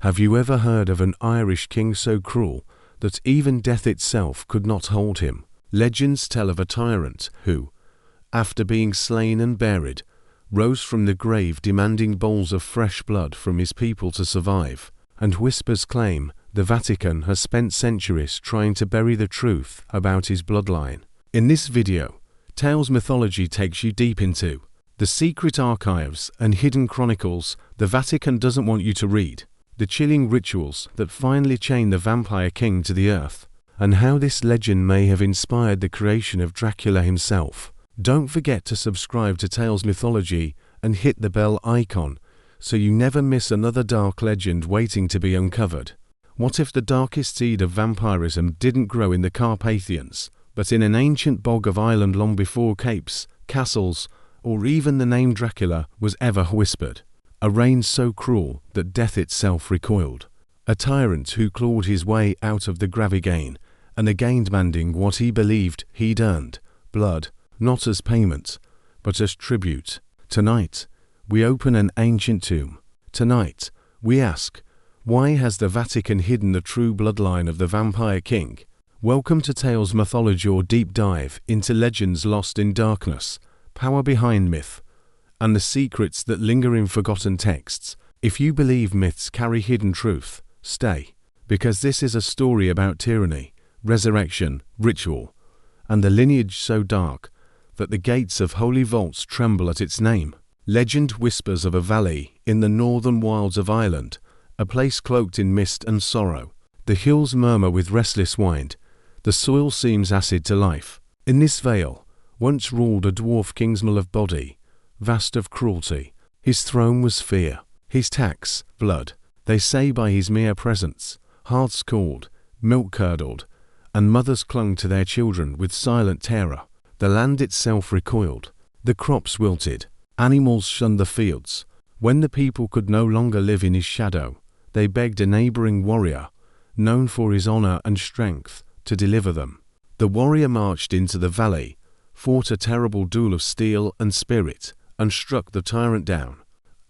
Have you ever heard of an Irish king so cruel that even death itself could not hold him? Legends tell of a tyrant who, after being slain and buried, rose from the grave demanding bowls of fresh blood from his people to survive, and whispers claim the Vatican has spent centuries trying to bury the truth about his bloodline. In this video, Tales Mythology takes you deep into the secret archives and hidden chronicles the Vatican doesn't want you to read, the chilling rituals that finally chained the vampire king to the earth, and how this legend may have inspired the creation of Dracula himself. Don't forget to subscribe to Tales Mythology and hit the bell icon so you never miss another dark legend waiting to be uncovered. What if the darkest seed of vampirism didn't grow in the Carpathians, but in an ancient bog of Ireland long before capes, castles, or even the name Dracula was ever whispered? A reign so cruel that death itself recoiled. A tyrant who clawed his way out of the grave again and again demanding what he believed he'd earned, blood, not as payment, but as tribute. Tonight, we open an ancient tomb. Tonight, we ask, why has the Vatican hidden the true bloodline of the vampire king? Welcome to Tales Mythology, your deep dive into legends lost in darkness, power behind myth, and the secrets that linger in forgotten texts. If you believe myths carry hidden truth, stay, because this is a story about tyranny, resurrection, ritual, and the lineage so dark that the gates of holy vaults tremble at its name. Legend whispers of a valley in the northern wilds of Ireland, a place cloaked in mist and sorrow. The hills murmur with restless wind, the soil seems acid to life. In this vale once ruled a dwarf kingsman of body, vast of cruelty. His throne was fear, his tax, blood. They say by his mere presence, hearts cooled, milk curdled, and mothers clung to their children with silent terror. The land itself recoiled, the crops wilted, animals shunned the fields. When the people could no longer live in his shadow, they begged a neighboring warrior, known for his honor and strength, to deliver them. The warrior marched into the valley, fought a terrible duel of steel and spirit, and struck the tyrant down.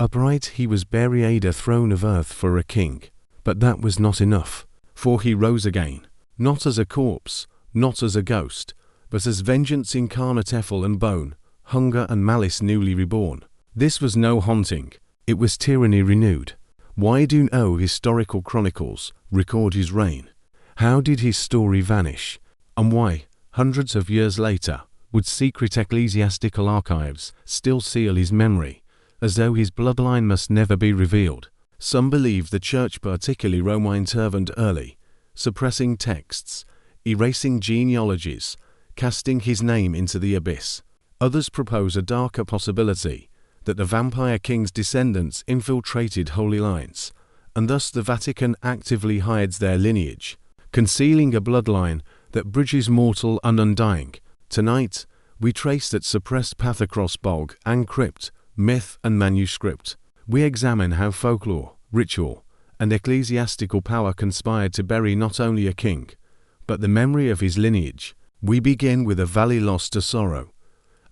Upright he was buried a throne of earth for a king. But that was not enough, for he rose again, not as a corpse, not as a ghost, but as vengeance incarnate, effil and bone, hunger and malice newly reborn. This was no haunting, it was tyranny renewed. Why do no historical chronicles record his reign? How did his story vanish? And why, hundreds of years later, would secret ecclesiastical archives still seal his memory, as though his bloodline must never be revealed? Some believe the Church, particularly Rome, intervened early, suppressing texts, erasing genealogies, casting his name into the abyss. Others propose a darker possibility, that the vampire king's descendants infiltrated holy lines, and thus the Vatican actively hides their lineage, concealing a bloodline that bridges mortal and undying. Tonight, we trace that suppressed path across bog and crypt, myth and manuscript. We examine how folklore, ritual, and ecclesiastical power conspired to bury not only a king, but the memory of his lineage. We begin with a valley lost to sorrow,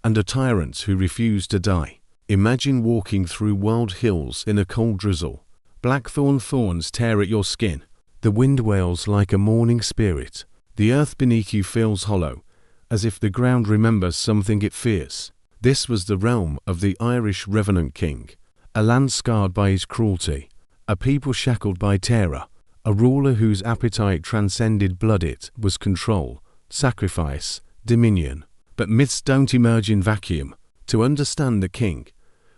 and a tyrant who refused to die. Imagine walking through wild hills in a cold drizzle. Blackthorn thorns tear at your skin. The wind wails like a mourning spirit. The earth beneath you feels hollow, as if the ground remembers something it fears. This was the realm of the Irish revenant king, a land scarred by his cruelty, a people shackled by terror, a ruler whose appetite transcended blood. It was control, sacrifice, dominion. But myths don't emerge in vacuum. To understand the king,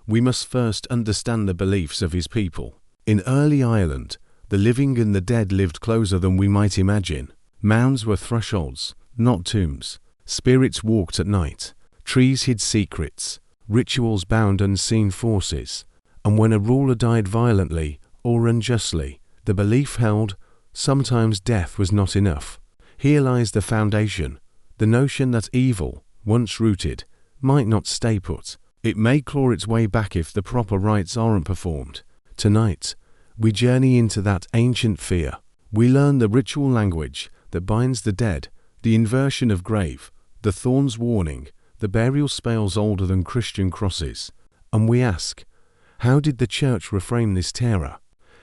we must first understand the beliefs of his people. In early Ireland, the living and the dead lived closer than we might imagine. Mounds were thresholds, not tombs. Spirits walked at night. Trees hid secrets. Rituals bound unseen forces. And when a ruler died violently or unjustly, the belief held sometimes death was not enough. Here lies the foundation, the notion that evil, once rooted, might not stay put. It may claw its way back if the proper rites aren't performed. Tonight, we journey into that ancient fear. We learn the ritual language that binds the dead, the inversion of grave, the thorns warning, the burial spells older than Christian crosses. And we ask, how did the Church reframe this terror?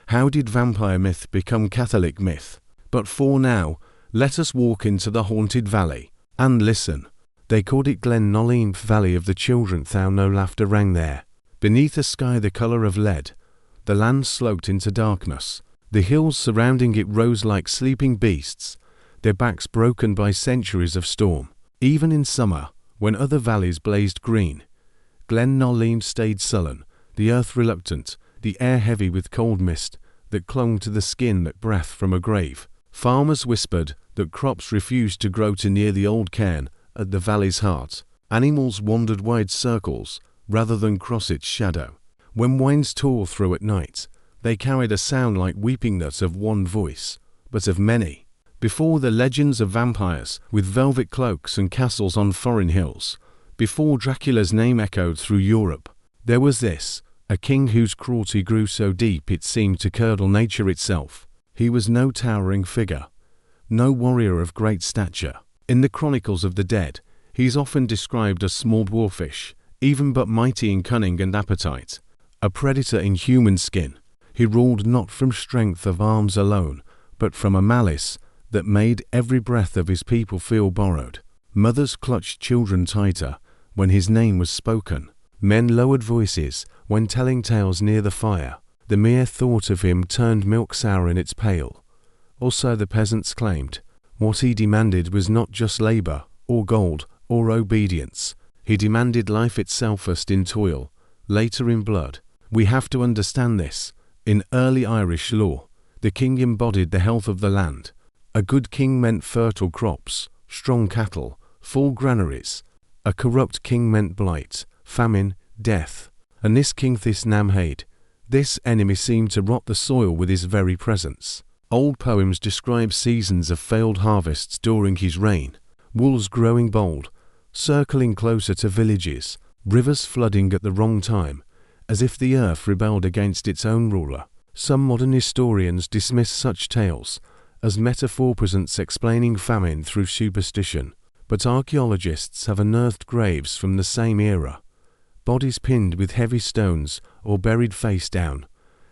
How did vampire myth become Catholic myth? But for now, let us walk into the haunted valley and listen. They called it Glen Nolleen Valley of the Children, thou no laughter rang there. Beneath a sky the colour of lead, the land sloped into darkness. The hills surrounding it rose like sleeping beasts, their backs broken by centuries of storm. Even in summer, when other valleys blazed green, Glen Nolleen stayed sullen, the earth reluctant, the air heavy with cold mist that clung to the skin like breath from a grave. Farmers whispered that crops refused to grow too near the old cairn at the valley's heart. Animals wandered wide circles rather than cross its shadow. When winds tore through at night, they carried a sound like weeping not of one voice, but of many. Before the legends of vampires with velvet cloaks and castles on foreign hills, before Dracula's name echoed through Europe, there was this, a king whose cruelty grew so deep it seemed to curdle nature itself. He was no towering figure, no warrior of great stature. In the chronicles of the dead, he is often described as small dwarfish, even but mighty in cunning and appetite, a predator in human skin. He ruled not from strength of arms alone, but from a malice that made every breath of his people feel borrowed. Mothers clutched children tighter when his name was spoken. Men lowered voices when telling tales near the fire. The mere thought of him turned milk sour in its pail. Also the peasants claimed. What he demanded was not just labour, or gold, or obedience. He demanded life itself, first in toil, later in blood. We have to understand this. In early Irish law, the king embodied the health of the land. A good king meant fertile crops, strong cattle, full granaries. A corrupt king meant blight, famine, death. And this king Thisnamhaid, this enemy seemed to rot the soil with his very presence. Old poems describe seasons of failed harvests during his reign, wolves growing bold, circling closer to villages, rivers flooding at the wrong time, as if the earth rebelled against its own ruler. Some modern historians dismiss such tales as metaphor presents explaining famine through superstition, but archaeologists have unearthed graves from the same era, bodies pinned with heavy stones or buried face down,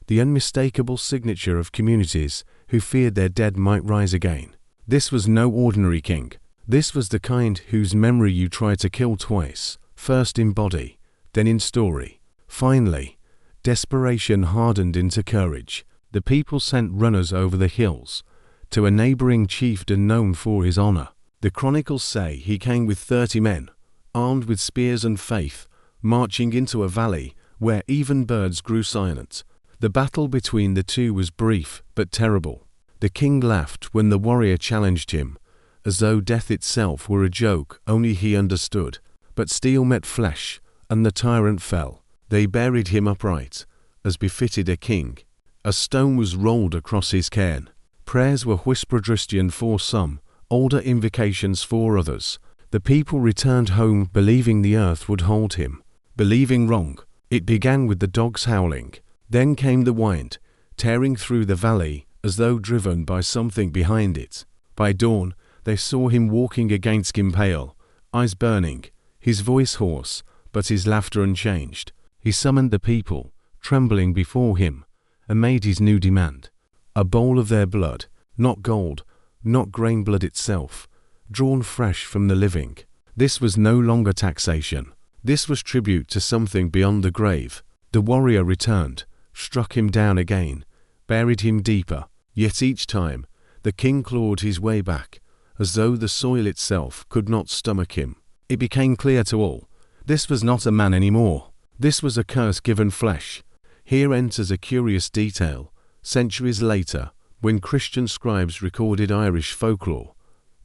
the unmistakable signature of communities who feared their dead might rise again. This was no ordinary king. This was the kind whose memory you try to kill twice, first in body, then in story. Finally, desperation hardened into courage. The people sent runners over the hills to a neighbouring chieftain known for his honour. The chronicles say he came with 30 men, armed with spears and faith, marching into a valley where even birds grew silent. The battle between the two was brief but terrible. The king laughed when the warrior challenged him, as though death itself were a joke only he understood. But steel met flesh, and the tyrant fell. They buried him upright, as befitted a king. A stone was rolled across his cairn. Prayers were whispered for some, older invocations for others. The people returned home believing the earth would hold him. Believing wrong. It began with the dogs howling. Then came the wind, tearing through the valley as though driven by something behind it. By dawn, they saw him walking against skin pale, eyes burning, his voice hoarse, but his laughter unchanged. He summoned the people, trembling before him, and made his new demand. A bowl of their blood, not gold, not grain blood itself, drawn fresh from the living. This was no longer taxation. This was tribute to something beyond the grave. The warrior returned, struck him down again, buried him deeper. Yet each time, the king clawed his way back, as though the soil itself could not stomach him. It became clear to all. This was not a man anymore. This was a curse given flesh. Here enters a curious detail. Centuries later, when Christian scribes recorded Irish folklore,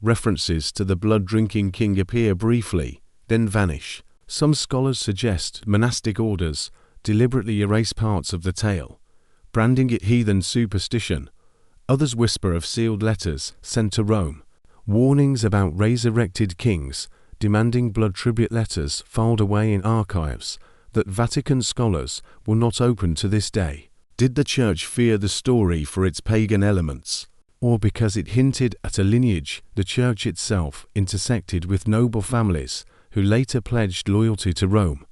references to the blood-drinking king appear briefly, then vanish. Some scholars suggest monastic orders deliberately erase parts of the tale, branding it heathen superstition. Others whisper of sealed letters sent to Rome, warnings about resurrected kings, demanding blood tribute letters filed away in archives that Vatican scholars will not open to this day. Did the church fear the story for its pagan elements, or because it hinted at a lineage the church itself intersected with noble families who later pledged loyalty to Rome,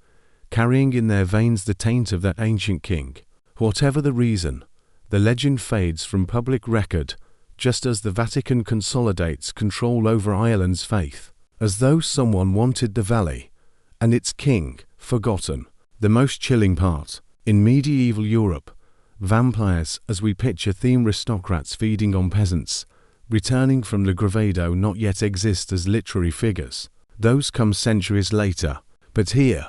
carrying in their veins the taint of that ancient king? Whatever the reason, The legend fades from public record, just as the Vatican consolidates control over Ireland's faith, as though someone wanted the valley and its king forgotten. The most chilling part, in medieval Europe, vampires, as we picture theme aristocrats feeding on peasants, returning from the Gravado, not yet exist as literary figures. Those come centuries later. But here,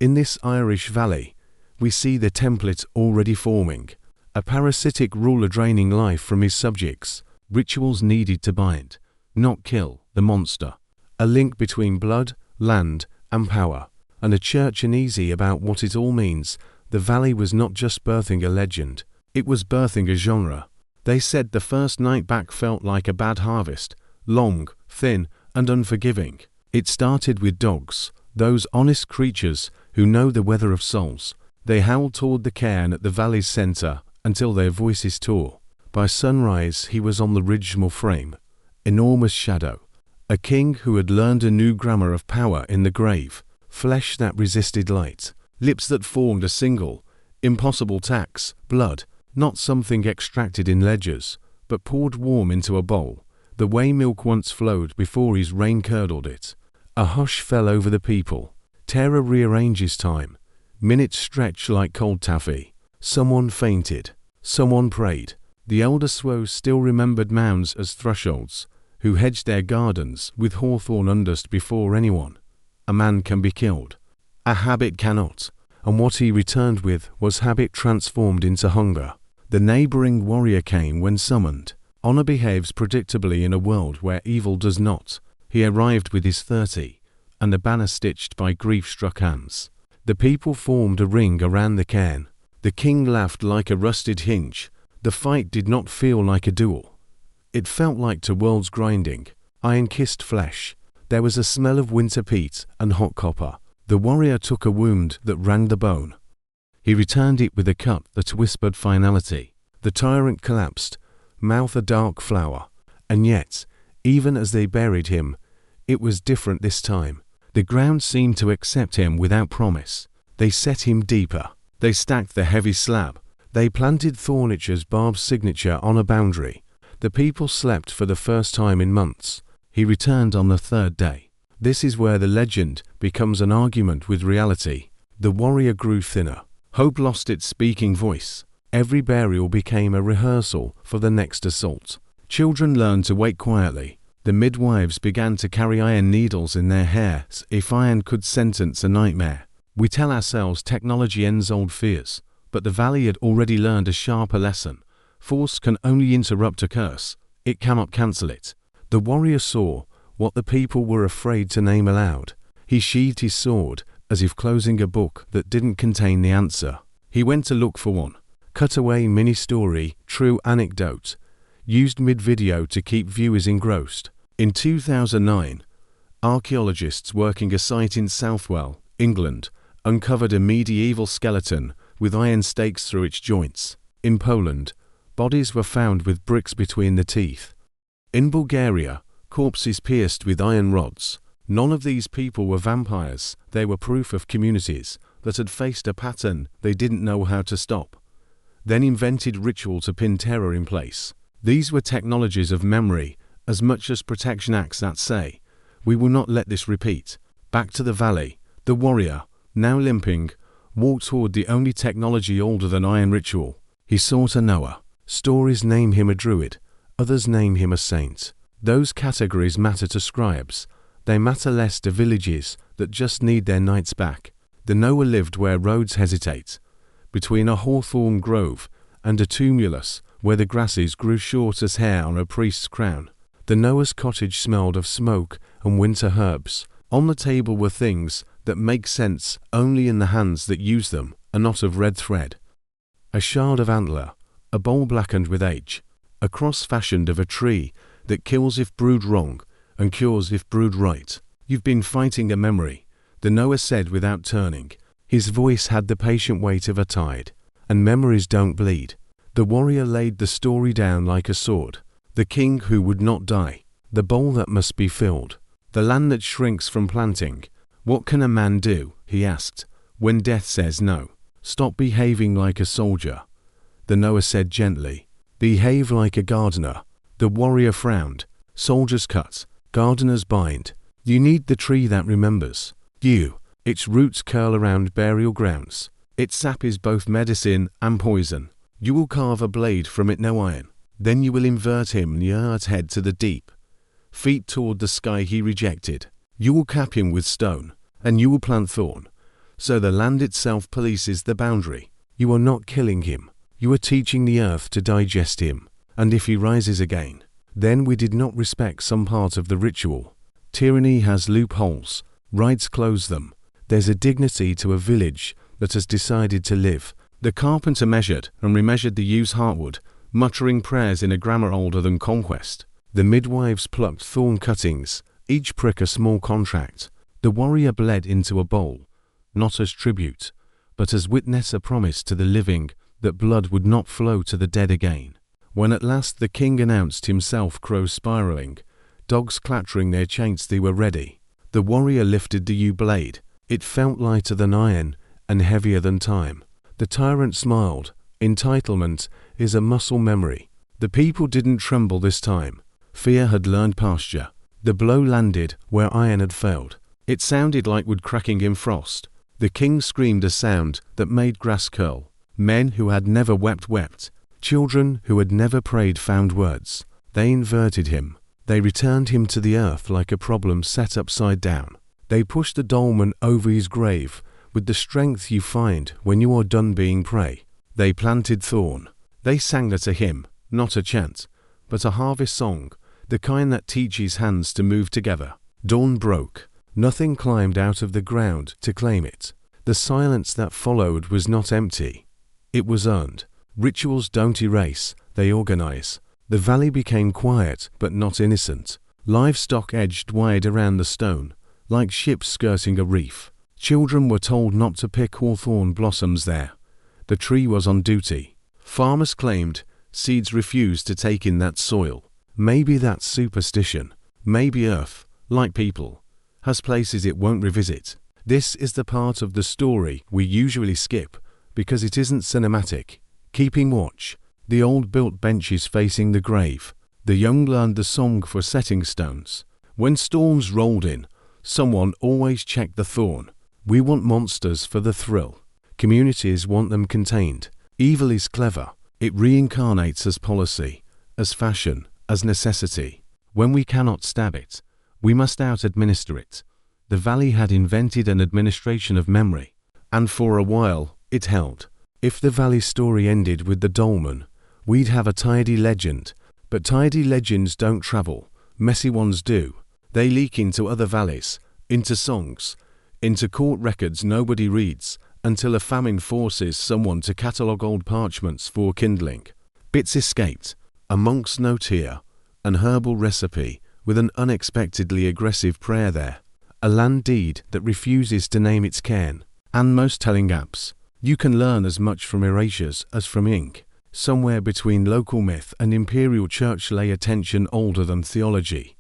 in this Irish valley, we see the template already forming. A parasitic ruler draining life from his subjects, rituals needed to bind, not kill, the monster. A link between blood, land, and power, and a church uneasy about what it all means. The valley was not just birthing a legend, it was birthing a genre. They said the first night back felt like a bad harvest, long, thin, and unforgiving. It started with dogs, those honest creatures who know the weather of souls. They howled toward the cairn at the valley's center until their voices tore. By sunrise he was on the ridgemal frame, enormous shadow, a king who had learned a new grammar of power in the grave, flesh that resisted light, lips that formed a single, impossible tax, blood, not something extracted in ledgers, but poured warm into a bowl, the way milk once flowed before his rain curdled it. A hush fell over the people. Terror rearranges time. Minutes stretch like cold taffy. Someone fainted. Someone prayed. The elder Swoes still remembered mounds as thresholds, who hedged their gardens with hawthorn underst before anyone. A man can be killed. A habit cannot. And what he returned with was habit transformed into hunger. The neighboring warrior came when summoned. Honor behaves predictably in a world where evil does not. He arrived with his 30, and the banner stitched by grief-struck hands. The people formed a ring around the cairn. The king laughed like a rusted hinge. The fight did not feel like a duel. It felt like two worlds grinding, iron-kissed flesh. There was a smell of winter peat and hot copper. The warrior took a wound that rang the bone. He returned it with a cut that whispered finality. The tyrant collapsed, mouth a dark flower. And yet, even as they buried him, it was different this time. The ground seemed to accept him without promise. They set him deeper. They stacked the heavy slab. They planted Thornich's barbed signature on a boundary. The people slept for the first time in months. He returned on the third day. This is where the legend becomes an argument with reality. The warrior grew thinner. Hope lost its speaking voice. Every burial became a rehearsal for the next assault. Children learned to wait quietly. The midwives began to carry iron needles in their hair if iron could sentence a nightmare. We tell ourselves technology ends old fears, but the valley had already learned a sharper lesson. Force can only interrupt a curse. It cannot cancel it. The warrior saw what the people were afraid to name aloud. He sheathed his sword as if closing a book that didn't contain the answer. He went to look for one. Cutaway mini-story, true anecdote, used mid-video to keep viewers engrossed. In 2009, archaeologists working a site in Southwell, England, uncovered a medieval skeleton with iron stakes through its joints. In Poland, bodies were found with bricks between the teeth. In Bulgaria, corpses pierced with iron rods. None of these people were vampires. They were proof of communities that had faced a pattern they didn't know how to stop, then invented ritual to pin terror in place. These were technologies of memory as much as protection acts that say, we will not let this repeat. Back to the valley, the warrior, now limping, walked toward the only technology older than iron ritual. He sought a knower. Stories name him a druid, others name him a saint. Those categories matter to scribes. They matter less to villages that just need their nights back. The knower lived where roads hesitate, between a hawthorn grove and a tumulus where the grasses grew short as hair on a priest's crown. The knower's cottage smelled of smoke and winter herbs. On the table were things that make sense only in the hands that use them, a knot of red thread, a shard of antler, a bowl blackened with age, a cross fashioned of a tree that kills if brewed wrong and cures if brewed right. You've been fighting a memory, the knower said without turning. His voice had the patient weight of a tide, and memories don't bleed. The warrior laid the story down like a sword. The king who would not die, the bowl that must be filled, the land that shrinks from planting. What can a man do, he asked, when death says no? Stop behaving like a soldier. the knower said gently. Behave like a gardener. The warrior frowned. Soldiers cut, gardeners bind. You need the tree that remembers you. Its roots curl around burial grounds. Its sap is both medicine and poison. You will carve a blade from it, no iron. Then you will invert him near its head to the deep. Feet toward the sky he rejected. You will cap him with stone, and you will plant thorn. So the land itself polices the boundary. You are not killing him. You are teaching the earth to digest him. And if he rises again, then we did not respect some part of the ritual. Tyranny has loopholes. Rites close them. There's a dignity to a village that has decided to live. The carpenter measured and remeasured the ewes' heartwood, muttering prayers in a grammar older than conquest. The midwives plucked thorn cuttings, each prick a small contract. The warrior bled into a bowl, not as tribute, but as witness a promise to the living that blood would not flow to the dead again. When at last the king announced himself, crows spiraling, dogs clattering their chains, they were ready. The warrior lifted the yew blade. It felt lighter than iron and heavier than time. The tyrant smiled. Entitlement is a muscle memory. The people didn't tremble this time. Fear had learned pasture. The blow landed where iron had failed. It sounded like wood cracking in frost. The king screamed a sound that made grass curl. Men who had never wept wept. Children who had never prayed found words. They inverted him. They returned him to the earth like a problem set upside down. They pushed the dolmen over his grave with the strength you find when you are done being prey. They planted thorn. They sang it a hymn, not a chant, but a harvest song, the kind that teaches hands to move together. Dawn broke. Nothing climbed out of the ground to claim it. The silence that followed was not empty. It was earned. Rituals don't erase, they organize. The valley became quiet but not innocent. Livestock edged wide around the stone, like ships skirting a reef. Children were told not to pick hawthorn blossoms there. The tree was on duty. Farmers claimed seeds refused to take in that soil. Maybe that's superstition. Maybe Earth, like people, has places it won't revisit. This is the part of the story we usually skip because it isn't cinematic. Keeping watch. The old built benches facing the grave. The young learned the song for setting stones. When storms rolled in, someone always checked the thorn. We want monsters for the thrill. Communities want them contained. Evil is clever. It reincarnates as policy, as fashion, as necessity. When we cannot stab it, we must out-administer it. The valley had invented an administration of memory, and for a while it held. If the valley story ended with the dolmen, we'd have a tidy legend. But tidy legends don't travel. Messy ones do. They leak into other valleys, into songs, into court records nobody reads, until a famine forces someone to catalogue old parchments for kindling. Bits escaped. A monk's note here, an herbal recipe with an unexpectedly aggressive prayer there, a land deed that refuses to name its cairn, and most telling apps. You can learn as much from erasures as from ink. Somewhere between local myth and imperial church lay a tension older than theology.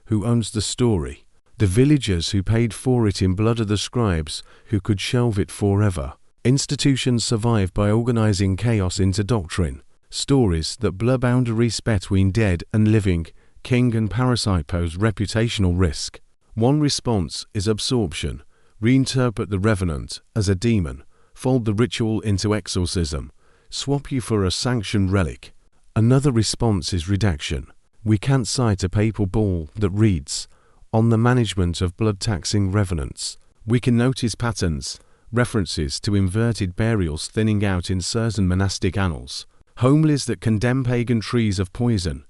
Who owns the story? The villagers who paid for it in blood are the scribes who could shelve it forever. Institutions survive by organizing chaos into doctrine. Stories that blur boundaries between dead and living, king and parasite pose reputational risk. One response is absorption. Reinterpret the revenant as a demon. Fold the ritual into exorcism. Swap you for a sanctioned relic. Another response is redaction. We can't cite a papal bull that reads, "On the management of blood-taxing revenants." We can notice patterns, references to inverted burials thinning out in certain monastic annals, homilies that condemn pagan trees of poison,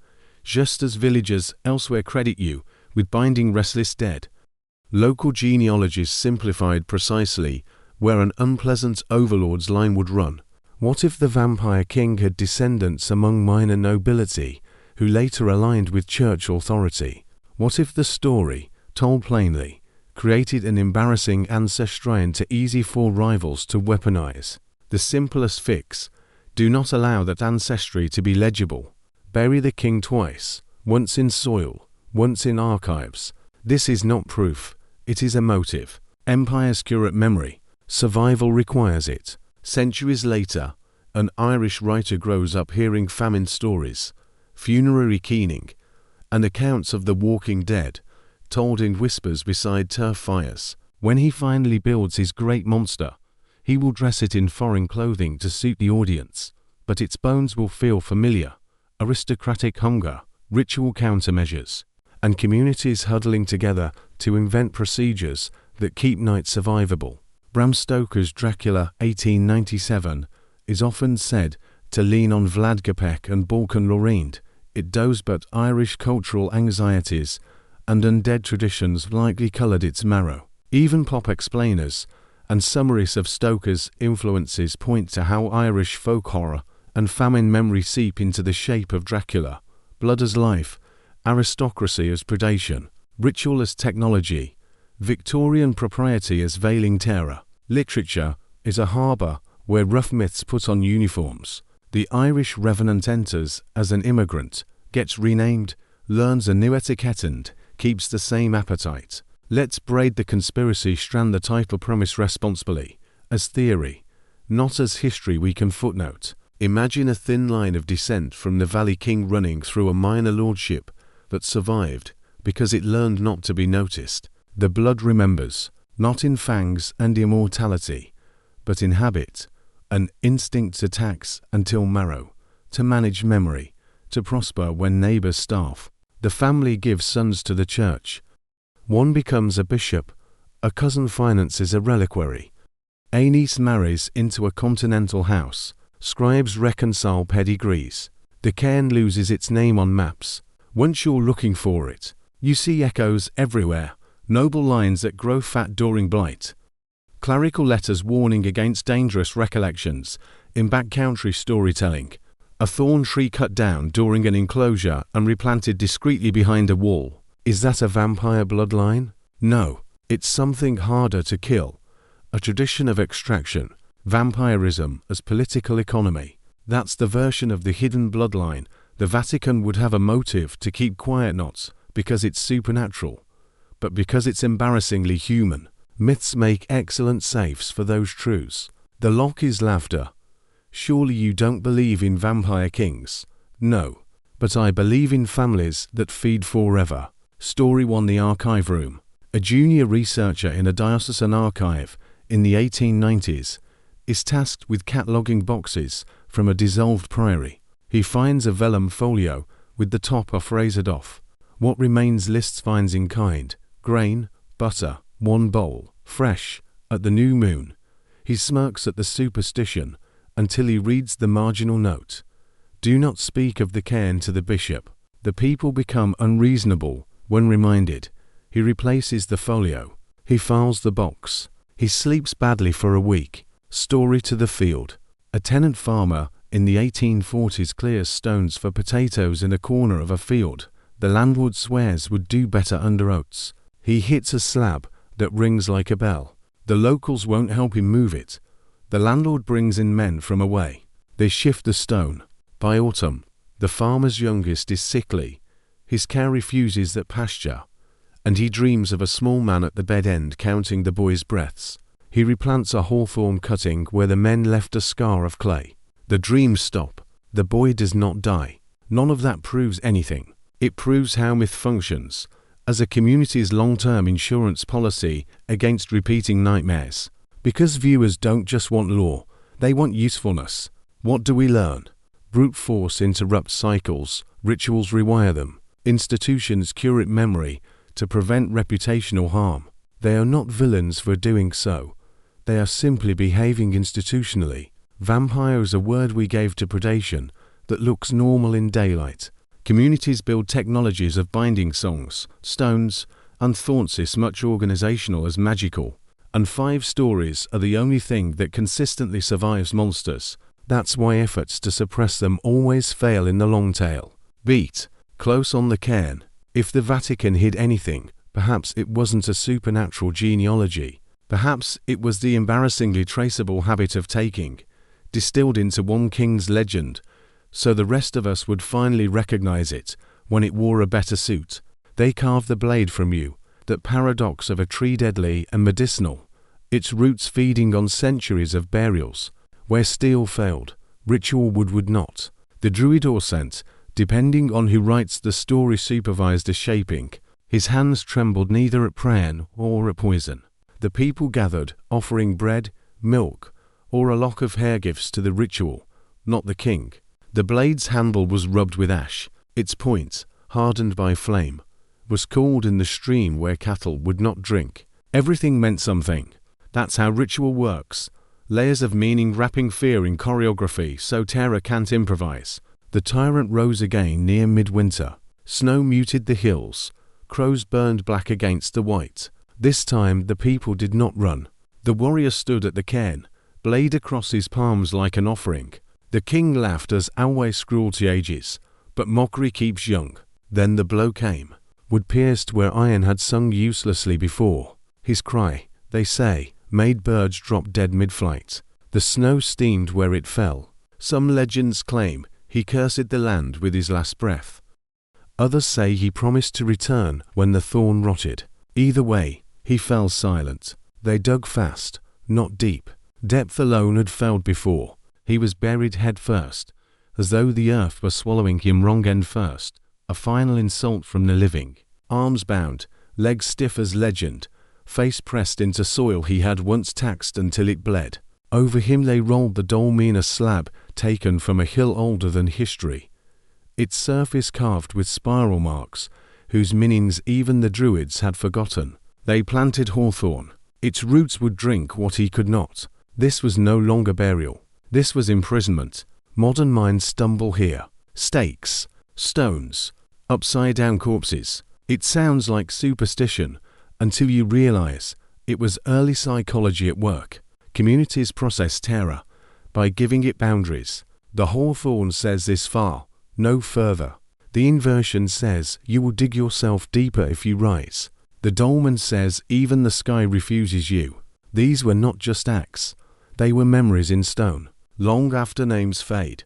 just as villagers elsewhere credit you with binding restless dead. Local genealogies simplified precisely where an unpleasant overlord's line would run. What if the vampire king had descendants among minor nobility who later aligned with church authority? What if the story, told plainly, created an embarrassing ancestrine too easy for rivals to weaponize? The simplest fix: do not allow that ancestry to be legible. Bury the king twice, once in soil, once in archives. This is not proof, it is a motive. Empires curate memory. Survival requires it. Centuries later, An Irish writer grows up hearing famine stories, funerary keening, and accounts of the walking dead, told in whispers beside turf fires. When he finally builds his great monster, he will dress it in foreign clothing to suit the audience, but its bones will feel familiar. Aristocratic hunger, ritual countermeasures, and communities huddling together to invent procedures that keep night survivable. Bram Stoker's Dracula 1897 is often said to lean on Vlad Gapek and Balkan Lorraine. It does, but Irish cultural anxieties and undead traditions likely coloured its marrow. Even pop explainers and summaries of Stoker's influences point to how Irish folk horror and famine memory seep into the shape of Dracula. Blood as life, aristocracy as predation, ritual as technology, Victorian propriety as veiling terror. Literature is a harbour where rough myths put on uniforms. The Irish revenant enters as an immigrant, gets renamed, learns a new etiquette and keeps the same appetite. Let's braid the conspiracy strand the title promise responsibly, as theory, not as history we can footnote. Imagine a thin line of descent from the Valley King running through a minor lordship that survived because it learned not to be noticed. The blood remembers, not in fangs and immortality, but in habit, and instincts attacks until marrow, to manage memory, to prosper when neighbours starve. The family gives sons to the church. One becomes a bishop, a cousin finances a reliquary. A niece marries into a continental house. Scribes reconcile pedigrees. The cairn loses its name on maps. Once you're looking for it, you see echoes everywhere, noble lines that grow fat during blight. Clerical letters warning against dangerous recollections in backcountry storytelling. A thorn tree cut down during an enclosure and replanted discreetly behind a wall. Is that a vampire bloodline? No, it's something harder to kill. A tradition of extraction. Vampirism as political economy. That's the version of the hidden bloodline. The Vatican would have a motive to keep quiet, not because it's supernatural, but because it's embarrassingly human. Myths make excellent safes for those truths. The lock is laughter. Surely you don't believe in vampire kings? No, but I believe in families that feed forever. Story 1. The Archive Room. A junior researcher in a diocesan archive in the 1890s is tasked with cataloguing boxes from a dissolved priory. He finds a vellum folio with the top razored off. What remains lists finds in kind: grain, butter, 1 bowl, fresh, at the new moon. He smirks at the superstition until he reads the marginal note. Do not speak of the cairn to the bishop. The people become unreasonable when reminded. He replaces the folio. He files the box. He sleeps badly for a week. Story to the field. A tenant farmer in the 1840s clears stones for potatoes in a corner of a field. The landlord swears would do better under oats. He hits a slab that rings like a bell. The locals won't help him move it. The landlord brings in men from away. They shift the stone. By autumn, the farmer's youngest is sickly. His cow refuses that pasture, and he dreams of a small man at the bed end counting the boy's breaths. He replants a hawthorn cutting where the men left a scar of clay. The dreams stop. The boy does not die. None of that proves anything. It proves how myth functions as a community's long-term insurance policy against repeating nightmares. Because viewers don't just want lore, they want usefulness. What do we learn? Brute force interrupts cycles, rituals rewire them. Institutions curate memory to prevent reputational harm. They are not villains for doing so. They are simply behaving institutionally. Vampire is a word we gave to predation that looks normal in daylight. Communities build technologies of binding songs, stones, and thorns as much organizational as magical. And 5 stories are the only thing that consistently survives monsters. That's why efforts to suppress them always fail in the long tail. Beat. Close on the cairn. If the Vatican hid anything, perhaps it wasn't a supernatural genealogy. Perhaps it was the embarrassingly traceable habit of taking, distilled into one king's legend, so the rest of us would finally recognize it when it wore a better suit. They carved the blade from you, that paradox of a tree deadly and medicinal, its roots feeding on centuries of burials. Where steel failed, ritual would not. The druid or sent, depending on who writes the story, supervised the shaping. His hands trembled neither at prayer or at poison. The people gathered, offering bread, milk, or a lock of hair gifts to the ritual, not the king. The blade's handle was rubbed with ash. Its point, hardened by flame, was cooled in the stream where cattle would not drink. Everything meant something. That's how ritual works. Layers of meaning wrapping fear in choreography so terror can't improvise. The tyrant rose again near midwinter. Snow muted the hills. Crows burned black against the white. This time the people did not run. The warrior stood at the cairn, blade across his palms like an offering. The king laughed as always cruelty ages, but mockery keeps young. Then the blow came. Wood pierced where iron had sung uselessly before. His cry, they say, made birds drop dead mid-flight. The snow steamed where it fell. Some legends claim he cursed the land with his last breath. Others say he promised to return when the thorn rotted. Either way, he fell silent. They dug fast, not deep. Depth alone had failed before. He was buried head first, as though the earth were swallowing him wrong end first. A final insult from the living. Arms bound, legs stiff as legend, face pressed into soil he had once taxed until it bled. Over him they rolled the dolmen, a slab taken from a hill older than history. Its surface carved with spiral marks, whose meanings even the druids had forgotten. They planted hawthorn. Its roots would drink what he could not. This was no longer burial. This was imprisonment. Modern minds stumble here. Stakes, stones, upside-down corpses. It sounds like superstition until you realize it was early psychology at work. Communities process terror by giving it boundaries. The hawthorn says this far, no further. The inversion says you will dig yourself deeper if you rise. The dolmen says even the sky refuses you. These were not just acts. They were memories in stone. Long after names fade,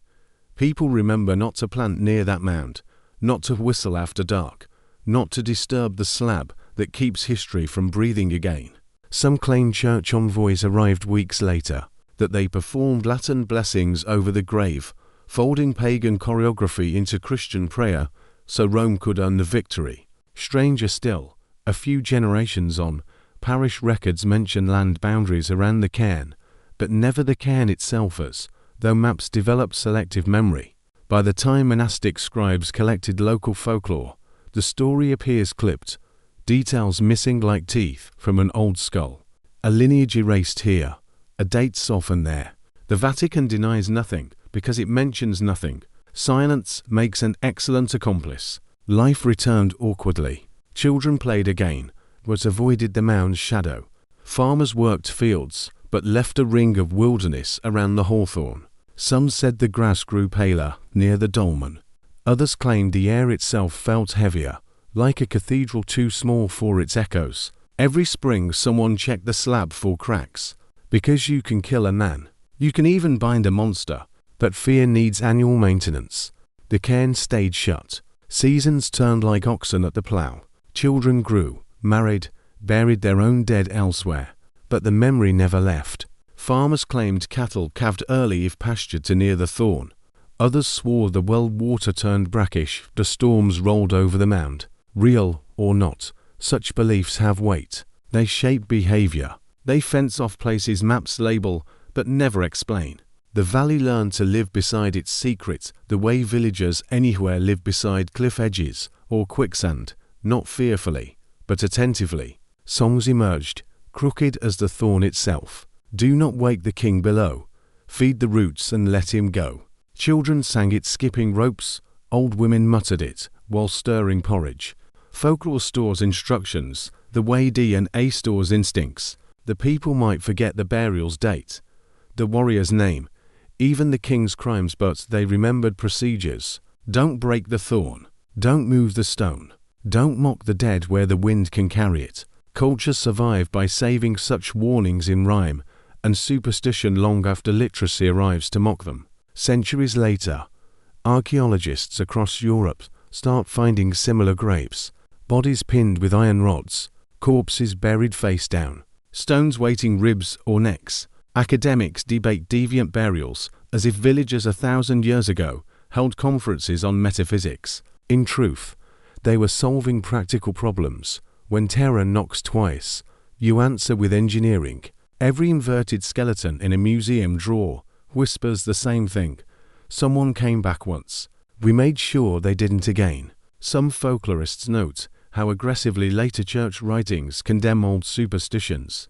people remember not to plant near that mound, not to whistle after dark, not to disturb the slab that keeps history from breathing again. Some claim church envoys arrived weeks later, that they performed Latin blessings over the grave, folding pagan choreography into Christian prayer so Rome could earn the victory. Stranger still, a few generations on, parish records mention land boundaries around the cairn, but never the cairn itself, as though maps developed selective memory. By the time monastic scribes collected local folklore, the story appears clipped, details missing like teeth from an old skull. A lineage erased here, a date softened there. The Vatican denies nothing because it mentions nothing. Silence makes an excellent accomplice. Life returned awkwardly. Children played again, but avoided the mound's shadow. Farmers worked fields, but left a ring of wilderness around the hawthorn. Some said the grass grew paler near the dolmen. Others claimed the air itself felt heavier, like a cathedral too small for its echoes. Every spring someone checked the slab for cracks. Because you can kill a man, you can even bind a monster, but fear needs annual maintenance. The cairn stayed shut. Seasons turned like oxen at the plough. Children grew, married, buried their own dead elsewhere. But the memory never left. Farmers claimed cattle calved early if pastured too near the thorn. Others swore the well water turned brackish, the storms rolled over the mound. Real or not, such beliefs have weight. They shape behavior. They fence off places maps label, but never explain. The valley learned to live beside its secrets the way villagers anywhere live beside cliff edges or quicksand, not fearfully, but attentively. Songs emerged, crooked as the thorn itself. Do not wake the king below. Feed the roots and let him go. Children sang it skipping ropes. Old women muttered it while stirring porridge. Folklore stores instructions, the way D and A stores instincts. The people might forget the burial's date, the warrior's name, even the king's crimes, but they remembered procedures. Don't break the thorn. Don't move the stone. Don't mock the dead where the wind can carry it. Culture survive by saving such warnings in rhyme, and superstition long after literacy arrives to mock them. Centuries later, archaeologists across Europe start finding similar graves, bodies pinned with iron rods, corpses buried face down, stones weighting ribs or necks. Academics debate deviant burials as if villagers 1,000 years ago held conferences on metaphysics. In truth, they were solving practical problems. When terror knocks twice, you answer with engineering. Every inverted skeleton in a museum drawer whispers the same thing. Someone came back once. We made sure they didn't again. Some folklorists note how aggressively later church writings condemn old superstitions.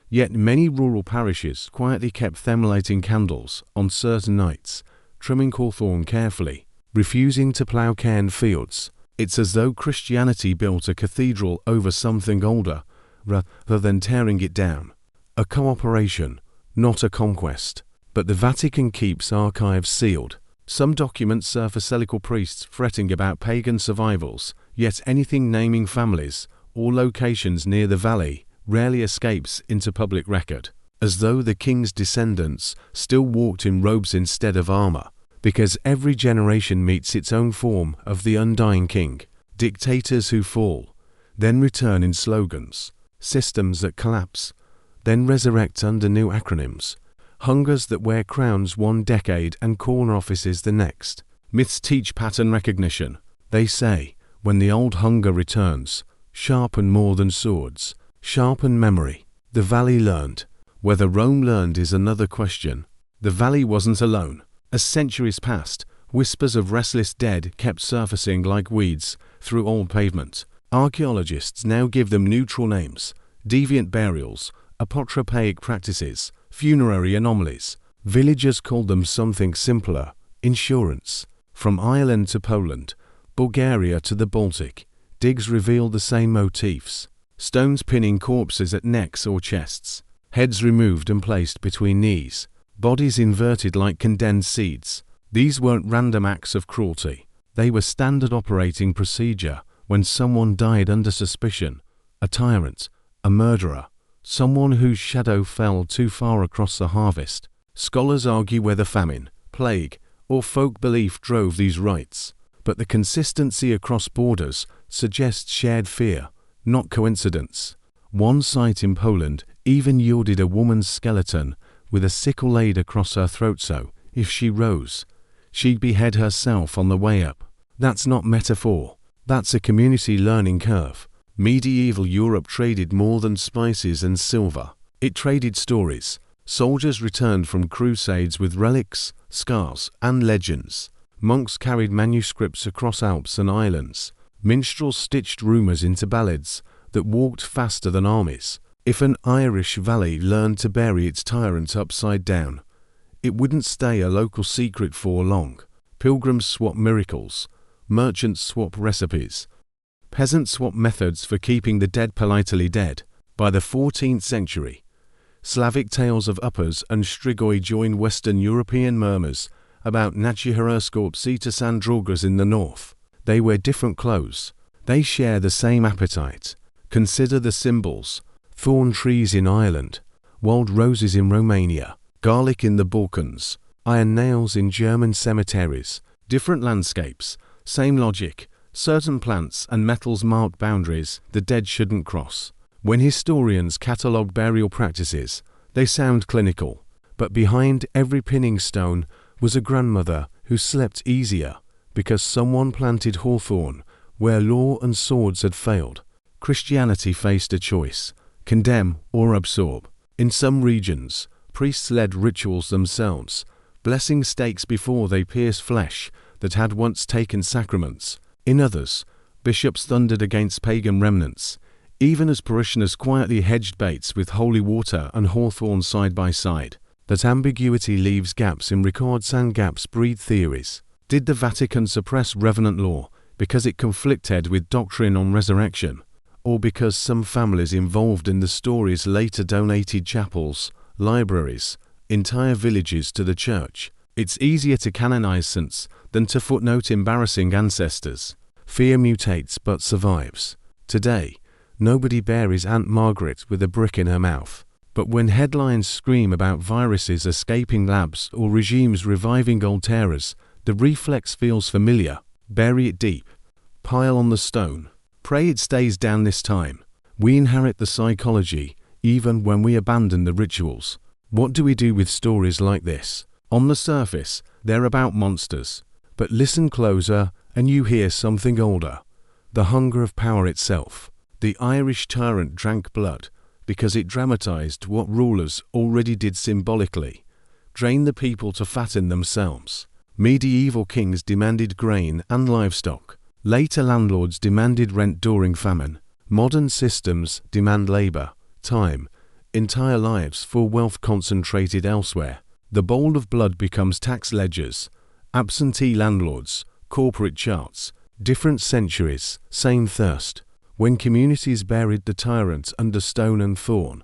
Yet many rural parishes quietly kept them lighting candles on certain nights, trimming hawthorn carefully, refusing to plough cairn fields. It's as though Christianity built a cathedral over something older, rather than tearing it down. A cooperation, not a conquest. But the Vatican keeps archives sealed. Some documents surface clerical priests fretting about pagan survivals, yet anything naming families or locations near the valley rarely escapes into public record, as though the king's descendants still walked in robes instead of armor, because every generation meets its own form of the undying king. Dictators who fall, then return in slogans, systems that collapse, then resurrect under new acronyms, hungers that wear crowns one decade and corner offices the next. Myths teach pattern recognition. They say, when the old hunger returns, sharpen more than swords, sharpen memory. The valley learned. Whether Rome learned is another question. The valley wasn't alone. As centuries passed, whispers of restless dead kept surfacing like weeds through old pavement. Archaeologists now give them neutral names: deviant burials, apotropaic practices, funerary anomalies. Villagers called them something simpler: insurance. From Ireland to Poland, Bulgaria to the Baltic, digs reveal the same motifs. Stones pinning corpses at necks or chests, heads removed and placed between knees, bodies inverted like condensed seeds. These weren't random acts of cruelty. They were standard operating procedure when someone died under suspicion: a tyrant, a murderer, someone whose shadow fell too far across the harvest. Scholars argue whether famine, plague, or folk belief drove these rites, but the consistency across borders suggests shared fear, not coincidence. One site in Poland even yielded a woman's skeleton with a sickle laid across her throat so, if she rose, she'd behead herself on the way up. That's not metaphor. That's a community learning curve. Medieval Europe traded more than spices and silver. It traded stories. Soldiers returned from crusades with relics, scars, and legends. Monks carried manuscripts across Alps and islands. Minstrels stitched rumors into ballads that walked faster than armies. If an Irish valley learned to bury its tyrant upside down, it wouldn't stay a local secret for long. Pilgrims swap miracles. Merchants swap recipes. Peasants swap methods for keeping the dead politely dead. By the 14th century, Slavic tales of uppers and strigoi joined Western European murmurs about Nachihoroskorpsitas and Drogas in the north. They wear different clothes. They share the same appetite. Consider the symbols: thorn trees in Ireland, wild roses in Romania, garlic in the Balkans, iron nails in German cemeteries. Different landscapes, same logic. Certain plants and metals mark boundaries the dead shouldn't cross. When historians catalogue burial practices, they sound clinical, but behind every pinning stone was a grandmother who slept easier because someone planted hawthorn where law and swords had failed. Christianity faced a choice: condemn or absorb. In some regions, priests led rituals themselves, blessing stakes before they pierced flesh that had once taken sacraments. In others, bishops thundered against pagan remnants, even as parishioners quietly hedged baits with holy water and hawthorn side by side. That ambiguity leaves gaps in records, and gaps breed theories. Did the Vatican suppress revenant law because it conflicted with doctrine on resurrection, or because some families involved in the stories later donated chapels, libraries, entire villages to the church? It's easier to canonize saints than to footnote embarrassing ancestors. Fear mutates but survives. Today, nobody buries Aunt Margaret with a brick in her mouth. But when headlines scream about viruses escaping labs or regimes reviving old terrors, the reflex feels familiar. Bury it deep. Pile on the stone. Pray it stays down this time. We inherit the psychology even when we abandon the rituals. What do we do with stories like this? On the surface, they're about monsters. But listen closer and you hear something older. The hunger of power itself. The Irish tyrant drank blood because it dramatized what rulers already did symbolically. Drain the people to fatten themselves. Medieval kings demanded grain and livestock. Later landlords demanded rent during famine. Modern systems demand labor, time, entire lives for wealth concentrated elsewhere. The bowl of blood becomes tax ledgers, absentee landlords, corporate charts, different centuries, same thirst. When communities buried the tyrant under stone and thorn,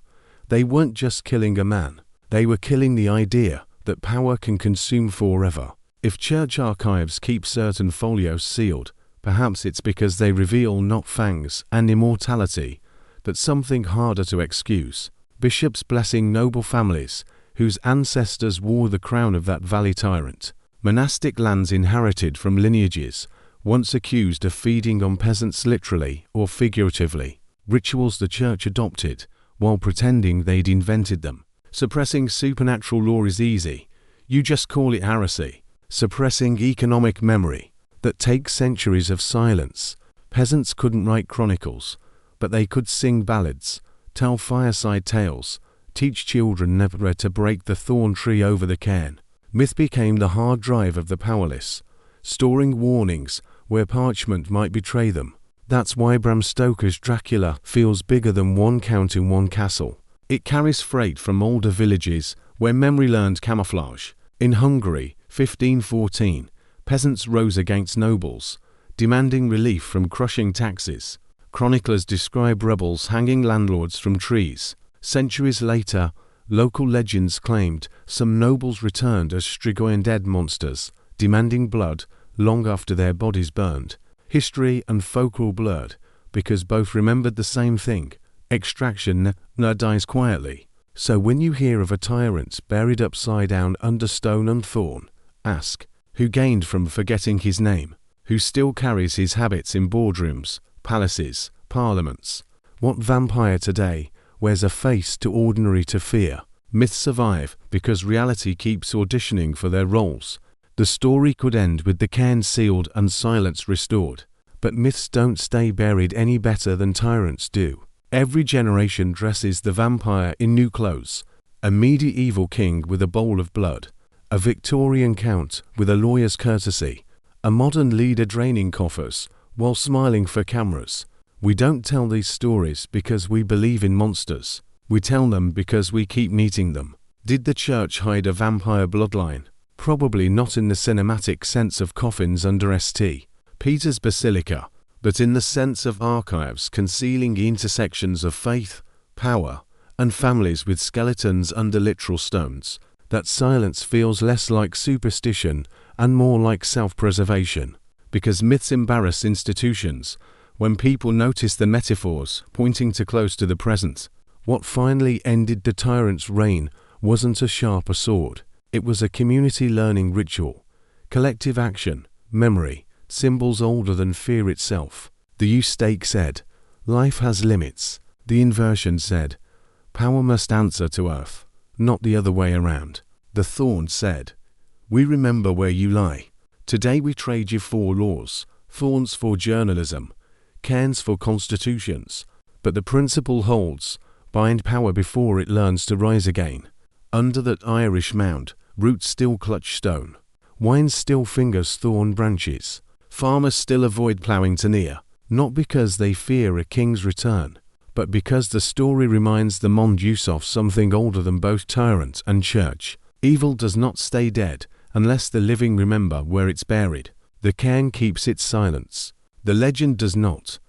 they weren't just killing a man, they were killing the idea that power can consume forever. If church archives keep certain folios sealed, perhaps it's because they reveal not fangs and immortality, but something harder to excuse. Bishops blessing noble families whose ancestors wore the crown of that valley tyrant. Monastic lands inherited from lineages once accused of feeding on peasants literally or figuratively. Rituals the church adopted while pretending they'd invented them. Suppressing supernatural law is easy. You just call it heresy. Suppressing economic memory that takes centuries of silence. Peasants couldn't write chronicles, but they could sing ballads, tell fireside tales, teach children never to break the thorn tree over the cairn. Myth became the hard drive of the powerless, storing warnings where parchment might betray them. That's why Bram Stoker's Dracula feels bigger than one count in one castle. It carries freight from older villages where memory learned camouflage. In Hungary, 1514, peasants rose against nobles, demanding relief from crushing taxes. Chroniclers describe rebels hanging landlords from trees. Centuries later, local legends claimed some nobles returned as Strigoyen dead monsters, demanding blood long after their bodies burned. History and folklore blurred, because both remembered the same thing. Extraction never dies quietly. So when you hear of a tyrant buried upside down under stone and thorn, ask, who gained from forgetting his name? Who still carries his habits in boardrooms, palaces, parliaments? What vampire today wears a face too ordinary to fear? Myths survive because reality keeps auditioning for their roles. The story could end with the cairn sealed and silence restored, but myths don't stay buried any better than tyrants do. Every generation dresses the vampire in new clothes. A medieval king with a bowl of blood, a Victorian count with a lawyer's courtesy, a modern leader draining coffers while smiling for cameras. We don't tell these stories because we believe in monsters. We tell them because we keep meeting them. Did the church hide a vampire bloodline? Probably not in the cinematic sense of coffins under St. Peter's Basilica, but in the sense of archives concealing intersections of faith, power, and families with skeletons under literal stones. That silence feels less like superstition and more like self-preservation, because myths embarrass institutions when people notice the metaphors pointing too close to the present. What finally ended the tyrant's reign wasn't a sharper sword. It was a community learning ritual, collective action, memory, symbols older than fear itself. The Eustake said, life has limits. The inversion said, power must answer to earth, not the other way around. The thorn said, we remember where you lie. Today we trade you 4 laws, thorns for journalism, cairns for constitutions. But the principle holds, bind power before it learns to rise again. Under that Irish mound, roots still clutch stone. Wine still fingers thorn branches. Farmers still avoid ploughing too near, not because they fear a king's return, but because the story reminds the monde use of something older than both tyrant and church. Evil does not stay dead unless the living remember where it's buried. The cairn keeps its silence. The legend does not,